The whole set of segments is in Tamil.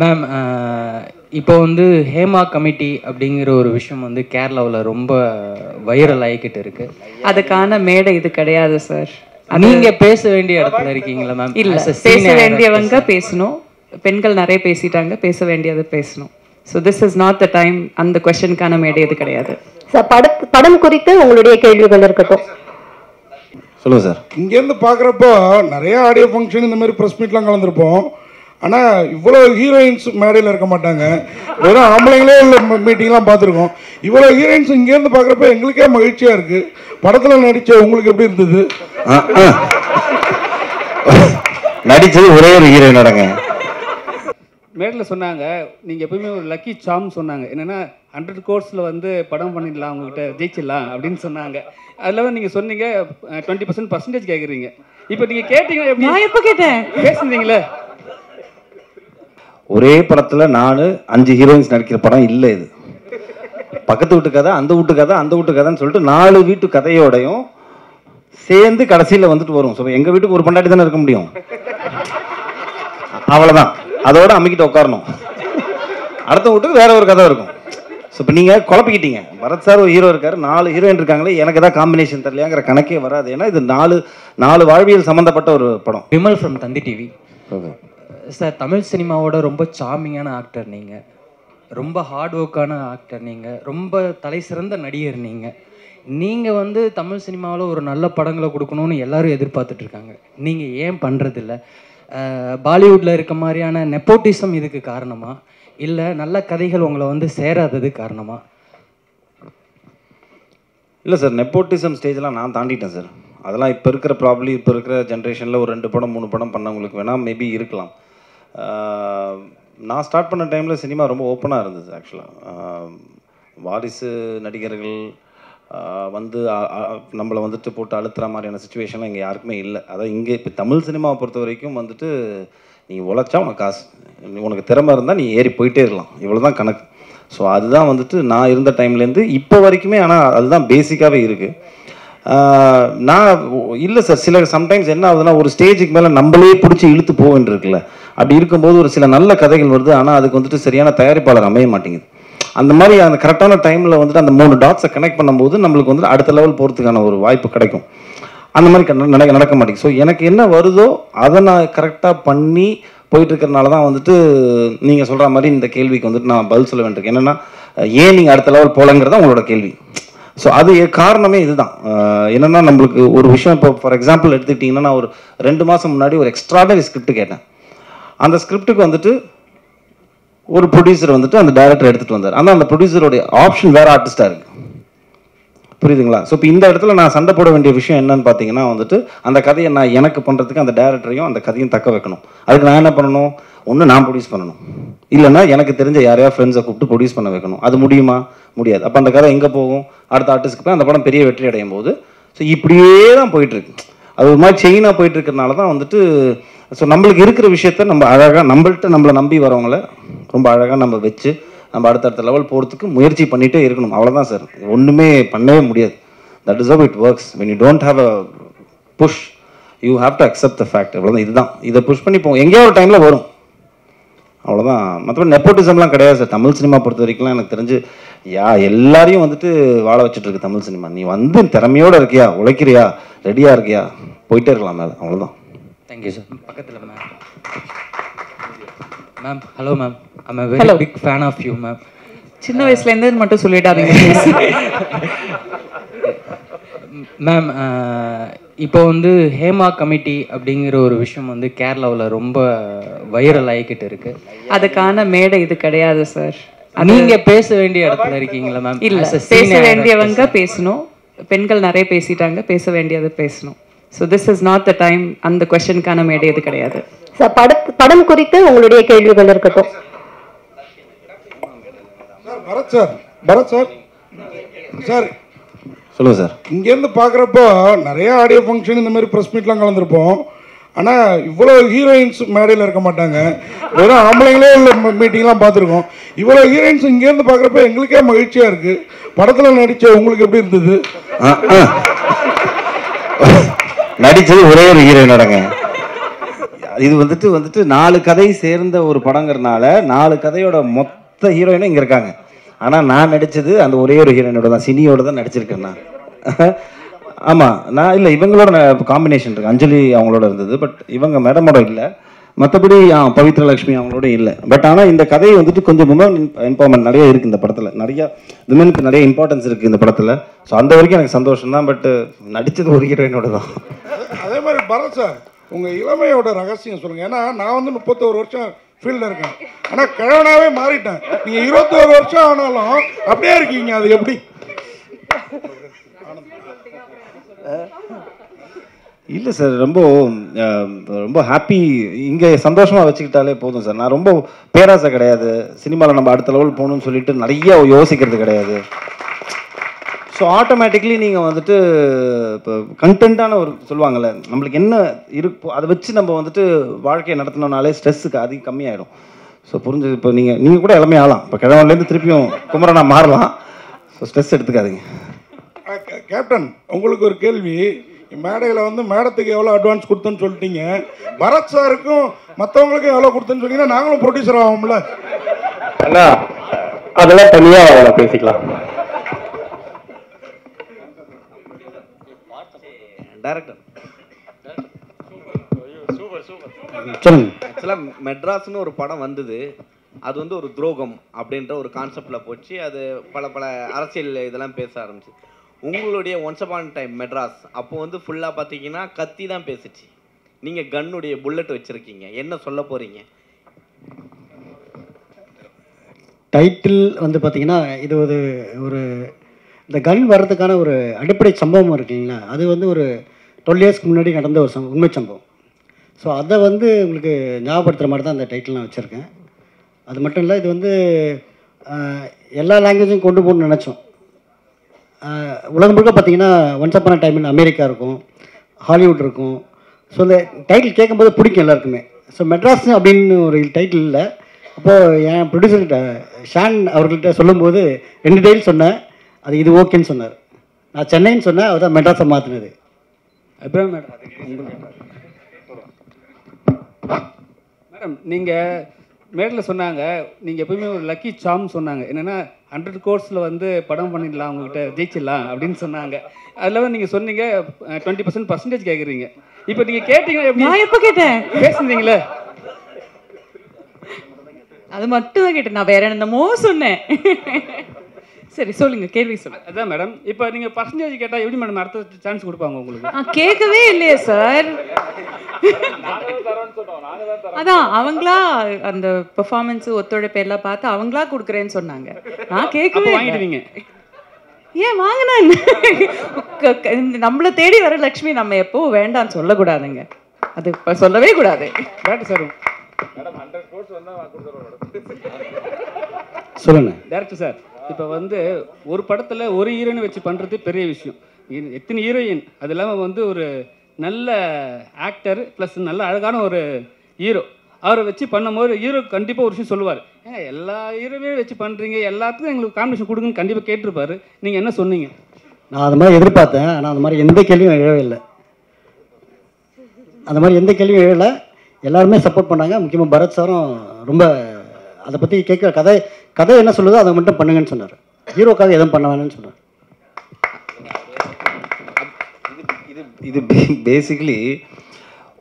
மேம், இப்போ வந்து ஹேமா கமிட்டி அப்படிங்கிற ஒரு விஷயம் வந்து கேரளாவில் ரொம்ப வைரல் ஆகிக்கிட்டு இருக்கு. அதுக்கான மேடை இது கிடையாது சார். நீங்க பேச வேண்டிய இடத்துல இருக்கீங்களா மேம்? இல்ல, பேச வேண்டியவங்க பேசணும். பெண்கள் நிறைய பேசிட்டாங்க, பேச வேண்டியது பேசணும். So this is not the time. அந்த கொஸ்டினுக்கான மேடை இது கிடையாது சார். படம் குறித்து உங்களுடைய கேள்விகள் இருக்கட்டும். சொல்லுங்க சார். இங்கேருந்து பார்க்குறப்போ நிறைய ஆடியோ ஃபங்க்ஷன் இந்த மாதிரி ப்ரெஸ் மீட்லாம் கலந்துருப்போம். ஆனால் இவ்வளோ ஹீரோயின்ஸ் மேடையில் இருக்க மாட்டாங்க. வெறும் ஆம்பளைங்களே உள்ள மீட்டிங்லாம் பார்த்துருக்கோம். இவ்வளோ ஹீரோயின்ஸ் இங்கேருந்து பார்க்குறப்ப எங்களுக்கே மகிழ்ச்சியாக இருக்குது. படத்தில் நடித்த உங்களுக்கு எப்படி இருந்தது? நடித்தது ஒரே ஒரு ஹீரோயின் நடங்க. மேடையில் சொன்னாங்க, நீங்கள் எப்பவுமே ஒரு லக்கி சாம் சொன்னாங்க. என்னென்னா 100 crores வந்து படம் பண்ணிடலாம், உங்ககிட்ட ஜெயிச்சிடலாம் அப்படின்னு சொன்னாங்க. அதில் நீங்கள் சொன்னீங்க 20% கேட்குறீங்க. இப்போ நீங்கள் கேட்டீங்கன்னா எப்படி? நான் எப்போ கேட்டேன்? பேசுனீங்களே. ஒரே படத்தில் 5 ஹீரோயின்ஸ் நடிக்கிற படம் இல்லை இது. பக்கத்து வீட்டு கதை, அந்த வீட்டு கதை, அந்த வீட்டு கதைன்னு சொல்லிட்டு 4 வீட்டு கதையோடையும் சேர்ந்து கடைசியில் வந்துட்டு வரும். ஸோ எங்கள் வீட்டுக்கு ஒரு பொண்டாட்டி தானே இருக்க முடியும், அவ்வளோதான். அதோட அம்மிக்கிட்ட உட்காரணும். அடுத்த வீட்டுக்கு வேற ஒரு கதை இருக்கும். ஸோ இப்போ நீங்கள் குழப்பிக்கிட்டீங்க. பரத் சார் ஒரு ஹீரோ இருக்காரு, 4 ஹீரோயின் இருக்காங்களே, எனக்கு ஏதாவது காம்பினேஷன் தெரியலையாங்கிற கணக்கே வராது. ஏன்னா இது 4 வாழ்வியல் சம்மந்தப்பட்ட ஒரு படம். Vimal from Thanthi TV. Sir, Tamil சினிமாவோட ரொம்ப சார்மிங்கான ஆக்டர் நீங்கள், ரொம்ப ஹார்ட் ஒர்க்கான ஆக்டர் நீங்கள், ரொம்ப தலை சிறந்த நடிகர் நீங்கள் வந்து தமிழ் சினிமாவில் ஒரு நல்ல படங்களை கொடுக்கணும்னு எல்லாரும் எதிர்பார்த்துட்ருக்காங்க. நீங்கள் ஏன் பண்ணுறதில்ல? பாலிவுட்டில் இருக்க மாதிரியான நெப்போட்டிசம் இதுக்கு காரணமா, இல்லை நல்ல கதைகள் உங்களை வந்து சேராதது காரணமா? இல்லை சார், நெப்போட்டிசம் ஸ்டேஜெலாம் நான் தாண்டிட்டேன் சார். அதெல்லாம் இப்போ இருக்கிற இப்போ இருக்கிற ஜென்ரேஷனில் ஒரு 2 படம் 3 படம் பண்ணவங்களுக்கு வேணால் மேபி இருக்கலாம். நான் ஸ்டார்ட் பண்ண டைமில் சினிமா ரொம்ப ஓப்பனாக இருந்தது. ஆக்சுவலாக வாரிசு நடிகர்கள் வந்து நம்மளை வந்துட்டு போட்டு அழுத்துற மாதிரியான சுச்சுவேஷன்லாம் இங்கே யாருக்குமே இல்லை. அதான் இங்கே இப்போ தமிழ் சினிமாவை பொறுத்த வரைக்கும் வந்துட்டு நீ உழைச்சா உனக்கு காசு, உனக்கு திறமை இருந்தால் நீ ஏறி போயிட்டே இருக்கலாம், இவ்வளோ தான் கணக்கு. ஸோ அதுதான் வந்துட்டு நான் இருந்த டைம்லேருந்து இப்போ வரைக்குமே. ஆனால் அதுதான் பேசிக்காகவே இருக்குது. நான் இல்லை சார், சம்டைம்ஸ் என்ன ஆகுதுன்னா, ஒரு ஸ்டேஜுக்கு மேலே நம்மளே பிடிச்சி இழுத்து போக வேண்டியிருக்குல்ல. அப்படி இருக்கும்போது ஒரு சில நல்ல கதைகள் வருது, ஆனால் அதுக்கு வந்துட்டு சரியான தயாரிப்பாளர் அமைய மாட்டேங்குது. அந்த மாதிரி அந்த கரெக்டான டைமில் வந்துட்டு அந்த 3 டாட்ஸை கனெக்ட் பண்ணும்போது நம்மளுக்கு வந்துட்டு அடுத்த லெவல் போகிறதுக்கான ஒரு வாய்ப்பு கிடைக்கும். அந்த மாதிரி நடக்க மாட்டேங்குது. ஸோ எனக்கு என்ன வருதோ அதை நான் கரெக்டாக பண்ணி போயிட்டு இருக்கிறனால தான் வந்துட்டு நீங்கள் சொல்கிற மாதிரி இந்த கேள்விக்கு வந்துட்டு நான் பதில் சொல்ல வேண்டியிருக்கு. என்னென்னா, ஏன் நீங்கள் அடுத்த லெவல் போகலங்கிறதா உங்களோட கேள்வி. ஸோ அது காரணமே இதுதான். என்னென்னா, நம்மளுக்கு ஒரு விஷயம் இப்போ ஃபார் எக்ஸாம்பிள் எடுத்துக்கிட்டிங்கன்னா, நான் ஒரு 2 மாதம் முன்னாடி ஒரு எக்ஸ்ட்ராடனரி ஸ்கிரிப்ட் கேட்டேன். அந்த ஸ்கிரிப்டுக்கு வந்துட்டு ஒரு ப்ரொடியூசர் வந்துட்டு அந்த டைரக்டர் எடுத்துகிட்டு வந்தார். ஆனால் அந்த ப்ரொடியூசருடைய ஆப்ஷன் வேறு ஆர்டிஸ்டாக இருக்குது. புரியுதுங்களா? ஸோ இப்போ இந்த இடத்துல நான் சண்டை போட வேண்டிய விஷயம் என்னன்னு பார்த்தீங்கன்னா வந்துட்டு, அந்த கதையை நான் எனக்கு பண்ணுறதுக்கு அந்த டைரக்டரையும் அந்த கதையும் தக்க வைக்கணும். அதுக்கு நான் என்ன பண்ணணும்? ஒன்று நான் ப்ரொடியூஸ் பண்ணணும், இல்லைன்னா எனக்கு தெரிஞ்ச யாரையா ஃப்ரெண்ட்ஸை கூப்பிட்டு ப்ரொடியூஸ் பண்ண வைக்கணும். அது முடியுமா? முடியாது. அப்போ அந்த கதை எங்கே போகும்? அடுத்த ஆர்டிஸ்ட்டுக்கு போய் அந்த படம் பெரிய வெற்றி அடையும் போது ஸோ இப்படியே தான் போயிட்டுருக்கு. அது ஒரு மாதிரி செயினாக போயிட்டு இருக்கிறனால தான் வந்துட்டு ஸோ நம்மளுக்கு இருக்கிற விஷயத்த நம்ம அழகாக நம்மளை நம்பி வரவங்கள ரொம்ப அழகாக நம்ம வச்சு நம்ம அடுத்தடுத்த லெவல் போகிறதுக்கு முயற்சி பண்ணிகிட்டே இருக்கணும். அவ்வளோதான் சார், ஒன்றுமே பண்ணவே முடியாது. That is how it works. When you don't have a push, you have to accept the fact. அவ்வளோதான். இதுதான், இதை புஷ் பண்ணி போவோம், எங்கேயோ ஒரு டைமில் வரும், அவ்வளோதான். மற்றபடி நெப்போட்டிசம்லாம் கிடையாது சார். தமிழ் சினிமா பொறுத்த வரைக்கும்லாம் எனக்கு தெரிஞ்சு எல்லாரையும் வந்துட்டு வாழ வச்சுட்டு இருக்கு தமிழ் சினிமா. நீ வந்து திறமையோடு இருக்கியா, உழைக்கிறியா, ரெடியாக இருக்கியா, போயிட்டே இருக்கலாம் மேலே, அவ்வளோதான். Thank you sir. பக்கத்தில் ma'am. Hello ma'am, I'm a very big fan of you ma'am. சின்ன வயசுலேருந்து மட்டும் சொல்லிடாதீங்க மேம். இப்போ வந்து ஹேமா கமிட்டி அப்படிங்கிற ஒரு விஷயம் வந்து கேரளாவில் ரொம்ப வைரல் ஆகிக்கிட்டு இருக்கு. அதுக்கான மேடை இது கிடையாது சார். நீங்கள் பேச வேண்டிய இடத்துல இருக்கீங்களா மேம்? இல்லை, பேச வேண்டியவங்க பேசணும். பெண்கள் நிறைய பேசிட்டாங்க, பேச வேண்டியது பேசணும். So this is not the time. அந்த கொஸ்டினுக்கான மேடை இது கிடையாது சார். படம் குறித்து உங்களுடைய கேள்விகள் இருக்கட்டும். பரத் சார் சார் சொல்லுங்கள் சார். இங்கேருந்து பார்க்குறப்போ நிறைய ஆடியோ ஃபங்க்ஷன் இந்த மாதிரி ப்ரெஸ் மீட்லாம் கலந்துருப்போம். ஆனால் இவ்வளோ ஹீரோயின்ஸ் மேடையில் இருக்க மாட்டாங்க. வெறும் ஆம்பளைங்களே உள்ள மீட்டிங்லாம் பார்த்துருக்கோம். இவ்வளோ ஹீரோயின்ஸ் இங்கேருந்து பார்க்குறப்ப எங்களுக்கே மகிழ்ச்சியாக இருக்குது. படத்தில் நடித்த உங்களுக்கு எப்படி இருந்தது? நடித்தது ஒரே ஒரு ஹீரோயின் நடங்க. இது வந்துட்டு 4 கதை சேர்ந்த ஒரு படங்கிறனால 4 கதையோட மொத்த ஹீரோயினும் இங்கே இருக்காங்க. ஆனால் நான் நடித்தது அந்த ஒரே ஒரு ஹீரோயினோட தான், சினியோட தான் நடிச்சிருக்கேன் நான். ஆமாம், நான் இல்லை, இவங்களோட காம்பினேஷன் இருக்குது, அஞ்சலி அவங்களோட இருந்தது. பட் இவங்க மேடமோட இல்லை. மற்றபடி பவித்ர லக்ஷ்மி அவங்களோட இல்லை. பட் ஆனால் இந்த கதை வந்துட்டு கொஞ்சம் விமன் எம்பவர்மெண்ட் நிறைய இருக்குது இந்த படத்தில். நிறைய விமனுக்கு நிறைய இம்பார்ட்டன்ஸ் இருக்குது இந்த படத்தில். ஸோ அந்த வரைக்கும் எனக்கு சந்தோஷம் தான். பட் நடித்தது ஒரு ஹீரோயினோட தான். அதே மாதிரி பரத் சார், உங்கள் இளமையோட ரகசியம் சொல்லுங்கள். ஏன்னா நான் வந்து 31 வருஷம் ஃபீல்டில் இருக்கேன், ஆனால் கிழவனாகவே மாறிட்டேன். நீங்கள் 21 வருஷம் ஆனாலும் அப்படியே இருக்கீங்க, அது எப்படி? இல்லை சார், ரொம்ப ஹாப்பி. இங்கே சந்தோஷமாக வச்சுக்கிட்டாலே போதும் சார். நான் ரொம்ப பேராசை கிடையாது. சினிமாவில் நம்ம அடுத்த லெவல் போகணும்னு சொல்லிட்டு நிறைய யோசிக்கிறது கிடையாது. ஸோ ஆட்டோமேட்டிக்லி நீங்கள் வந்துட்டு இப்போ கண்டென்ட்டான ஒரு சொல்லுவாங்கள்ல, நம்மளுக்கு என்ன இருக்கோ அதை வச்சு நம்ம வந்துட்டு வாழ்க்கையை நடத்தினோம்னாலே ஸ்ட்ரெஸ்ஸுக்கு அதிகம் கம்மியாயிடும். ஸோ புரிஞ்சது. இப்போ நீங்கள் கூட எல்லாமே ஆகலாம். இப்போ கிழவன்லேருந்து திருப்பியும் குமரனா மாறலாம். ஸோ ஸ்ட்ரெஸ் எடுத்துக்காதீங்க. கேப்டன், உங்களுக்கு ஒரு கேள்வி. மேடையில் வந்து மேடத்துக்கு எவ்வளோ அட்வான்ஸ் கொடுத்தோன்னு சொல்லிட்டீங்க, பரத் சாருக்கும் மற்றவங்களுக்கும் எவ்வளோ கொடுத்தோன்னு சொன்னீங்கன்னா நாங்களும் ப்ரொடியூசர் ஆகும்ல. அண்ணா அதெல்லாம் தனியாக பேசிக்கலாம். டைரக்டர் ஆக்சுவலாக மெட்ராஸ்னு ஒரு படம் வந்தது. அது வந்து ஒரு துரோகம் அப்படின்ற ஒரு கான்செப்டில் போச்சு. அது பல அரசியல் இதெல்லாம் பேச ஆரம்பிச்சு. உங்களுடைய ஒன்ஸ் அப்பான் டைம் மெட்ராஸ் அப்போ வந்து ஃபுல்லாக பார்த்தீங்கன்னா கத்தி தான் பேசிச்சு. நீங்கள் கன்னுடைய புல்லட் வச்சுருக்கீங்க, என்ன சொல்ல போகிறீங்க? டைட்டில் வந்து பார்த்தீங்கன்னா இது ஒரு இந்த கன் வர்றதுக்கான ஒரு அடிப்படை சம்பவம் இருக்குங்களா, அது வந்து ஒரு 12 இயர்ஸ்க்கு முன்னாடி நடந்த ஒரு உண்மை சம்பவம். ஸோ அதை வந்து உங்களுக்கு ஞாபகப்படுத்துகிற மாதிரி தான் அந்த டைட்டில் நான் வச்சுருக்கேன். அது மட்டும் இல்லை, இது வந்து எல்லா லாங்குவேஜும் கொண்டு போகணும்னு நினச்சோம். உலகம் முழுக்க பார்த்தீங்கன்னா once upon time in America இருக்கும், ஹாலிவுட் இருக்கும். ஸோ இந்த டைட்டில் கேட்கும்போது பிடிக்கும் எல்லாருக்குமே. ஸோ மெட்ராஸ் அப்படின்னு ஒரு டைட்டில் இல்லை. அப்போது என் ப்ரொடியூசர்கிட்ட ஷான் அவர்கள்ட்ட சொல்லும்போது 2 டைட்டில் சொன்னேன். அது இது ஓகேன்னு சொன்னார். நான் சென்னைன்னு சொன்னேன், அவர் தான் மெட்ராஸை மாற்றினது. அப்புறம் மேடம் நீங்கள் மேடையில் சொன்னாங்க, நீங்கள் எப்பவுமே ஒரு லக்கி சாம் சொன்னாங்க. என்னென்னா 100 கோர்ஸில் வந்து படம் பண்ணிடலாம், உங்ககிட்ட ஜெயிச்சிடலாம் அப்படின்னு சொன்னாங்க. அதில் நீங்கள் சொன்னீங்க 20% கேட்குறீங்க. இப்போ நீங்கள் கேட்டீங்கன்னா எப்படி? நான் எப்போ கேட்டேன்? பேசுனீங்களே, அது மட்டும் தான் கேட்டேன். நான் வேற என்னமோ சொன்னேன். சரி சொல்லுங்க, கேள்வி சொல்லுங்க. அதான் மேடம், இப்போ நீங்கள் பர்சன்டேஜ் கேட்டால் எப்படி மேடம் அடுத்த சான்ஸ் கொடுப்பாங்க உங்களுக்கு? கேட்கவே இல்லையே சார். அதான் அவங்களா அந்த பெர்ஃபார்மன்ஸ் ஒத்துழைப்பு எல்லாம் பார்த்து அவங்களா கொடுக்குறேன்னு சொன்னாங்க. நான் கேட்கவே வாங்கிடுவீங்க. ஏன் வாங்கினா நம்மளை தேடி வர லக்ஷ்மி நம்ம எப்போ வேண்டான்னு சொல்லக்கூடாதுங்க. அது இப்போ சொல்லவே கூடாது. டேரக்டர் சார் சொல்லுங்க. டேரக்டர் சார், இப்போ வந்து ஒரு படத்தில் ஒரு ஹீரோயின் வச்சு பண்ணுறது பெரிய விஷயம். எத்தனை ஹீரோயின், அது இல்லாமல் வந்து ஒரு நல்ல ஆக்டர் ப்ளஸ் நல்ல அழகான ஒரு ஹீரோ, அவரை வச்சு பண்ணும்போது ஹீரோ கண்டிப்பாக ஒரு விஷயம் சொல்லுவார். எல்லா ஹீரோவே வச்சு பண்ணுறீங்க, எல்லாத்துக்கும் எங்களுக்கு காம்பினேஷன் கொடுங்கன்னு கண்டிப்பாக கேட்டிருப்பாரு. நீங்கள் என்ன சொன்னீங்க? நான் அது மாதிரி எதிர்பார்த்தேன், ஆனால் அந்த மாதிரி எந்த கேள்வியும் எழவே இல்லை. அந்த மாதிரி எந்த கேள்வியும் எழலை. எல்லாருமே சப்போர்ட் பண்ணாங்க. முக்கியமாக பரத் சாரும் ரொம்ப அதை பற்றி கேட்குற கதை என்ன சொல்லுதோ அதை மட்டும் பண்ணுங்கன்னு சொன்னார். ஹீரோக்காக எதுவும் பண்ண வேணும்னு சொன்னார். இது பேசிக்கலி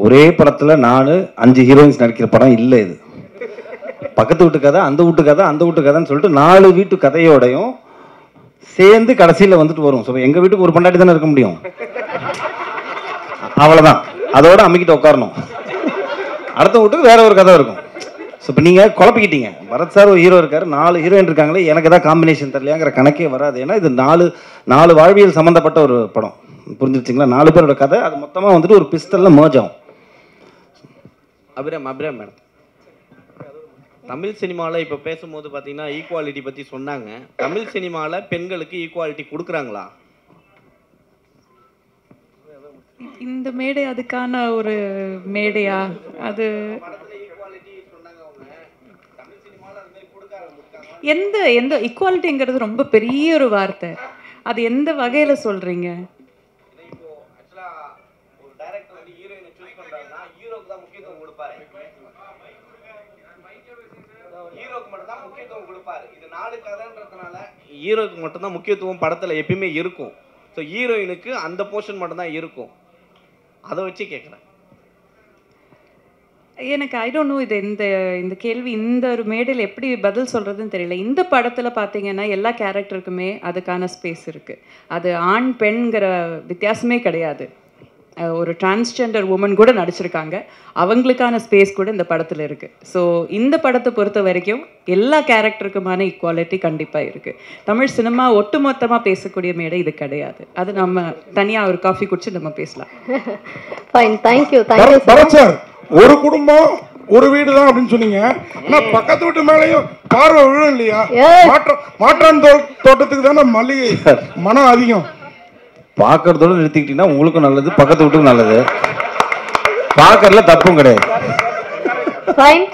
ஒரே படத்தில் 5 ஹீரோயின்ஸ் நடிக்கிற படம் இல்லை. இது பக்கத்து வீட்டு கதை, அந்த வீட்டு கதை, அந்த வீட்டு கதைன்னு சொல்லிட்டு 4 வீட்டு கதையோடையும் சேர்ந்து கடைசியில் வந்துட்டு வரும். ஸோ எங்கள் வீட்டுக்கு ஒரு பொண்டாட்டி தானே இருக்க முடியும், அவ்வளோதான். அதோட அமைக்கிட்டு உட்காரணும். அடுத்த வீட்டுக்கு வேற ஒரு கதை இருக்கும். ஸோ இப்போ நீங்கள் குழப்பிக்கிட்டீங்க. பரத் சார் ஒரு ஹீரோ இருக்காரு, 4 ஹீரோயின் இருக்காங்களே, எனக்கு ஏதாவது காம்பினேஷன் தெரியலையாங்கிற கணக்கே வராது. ஏன்னா இது 4 வாழ்வியல் சம்மந்தப்பட்ட ஒரு படம். புரிஞ்சிருச்சிங்களா? 4 பேரோட கதை, அது மொத்தமாக வந்துட்டு ஒரு பிஸ்டலில் மர்ஜ் ஆகும். அபிராம் மேடம், தமிழ் சினிமாவில் இப்போ பேசும்போது பார்த்தீங்கன்னா ஈக்குவாலிட்டி பற்றி சொன்னாங்க. தமிழ் சினிமாவில் பெண்களுக்கு ஈக்குவாலிட்டி கொடுக்குறாங்களா? இந்த மேடை அதுக்கான ஒரு மேடையா? அது எந்த ஈக்குவாலிட்டிங்கிறது ரொம்ப பெரிய ஒரு வார்த்தை. அது எந்த வகையில சொல்றீங்க? முக்கியத்துவம் கொடுப்பாரு. இது 4 கதைன்றதுனால ஹீரோக்கு மட்டும்தான் முக்கியத்துவம் படத்தில் எப்பயுமே இருக்கும். ஸோ ஹீரோயினுக்கு அந்த போர்ஷன் மட்டும்தான் இருக்கும். அதை வச்சு கேட்குறேன். எனக்கு ஐ டோன்ட் நோ இது இந்த கேள்வி இந்த ஒரு மேடையில் எப்படி பதில் சொல்கிறதுன்னு தெரியல. இந்த படத்தில் பார்த்தீங்கன்னா எல்லா கேரக்டருக்குமே அதுக்கான ஸ்பேஸ் இருக்குது. அது ஆண் பெண்கிற வித்தியாசமே கிடையாது. ஒரு டிரான்ஸ்ஜெண்டர் உமன் கூட நடிச்சிருக்காங்க, அவங்களுக்கான ஸ்பேஸ் கூட இந்த படத்தில் இருக்குது. ஸோ இந்த படத்தை பொறுத்த வரைக்கும் எல்லா கேரக்டருக்குமான ஈக்குவாலிட்டி கண்டிப்பாக இருக்குது. தமிழ் சினிமா ஒட்டுமொத்தமாக பேசக்கூடிய மேடை இது கிடையாது. அது நம்ம தனியாக ஒரு காஃபி குடிச்சு நம்ம பேசலாம். Fine, thank you thank you Bharat sir. ஒரு குடும்பம் ஒரு வீடு தான் அப்படின்னு சொன்னீங்க. ஆனா பக்கத்து வீட்டு மேலேயும் பார்வை விழும் இல்லையா? மாற்றான் தோட்டத்துக்கு தானே மல்லிகை மனம் அதிகம். பார்க்கறதோட நிறுத்திக்கிட்டீங்கன்னா உங்களுக்கும் நல்லது, பக்கத்து வீட்டுக்கும் நல்லது. பார்க்கறதுல தப்பும் கிடையாது. ஃபைன்.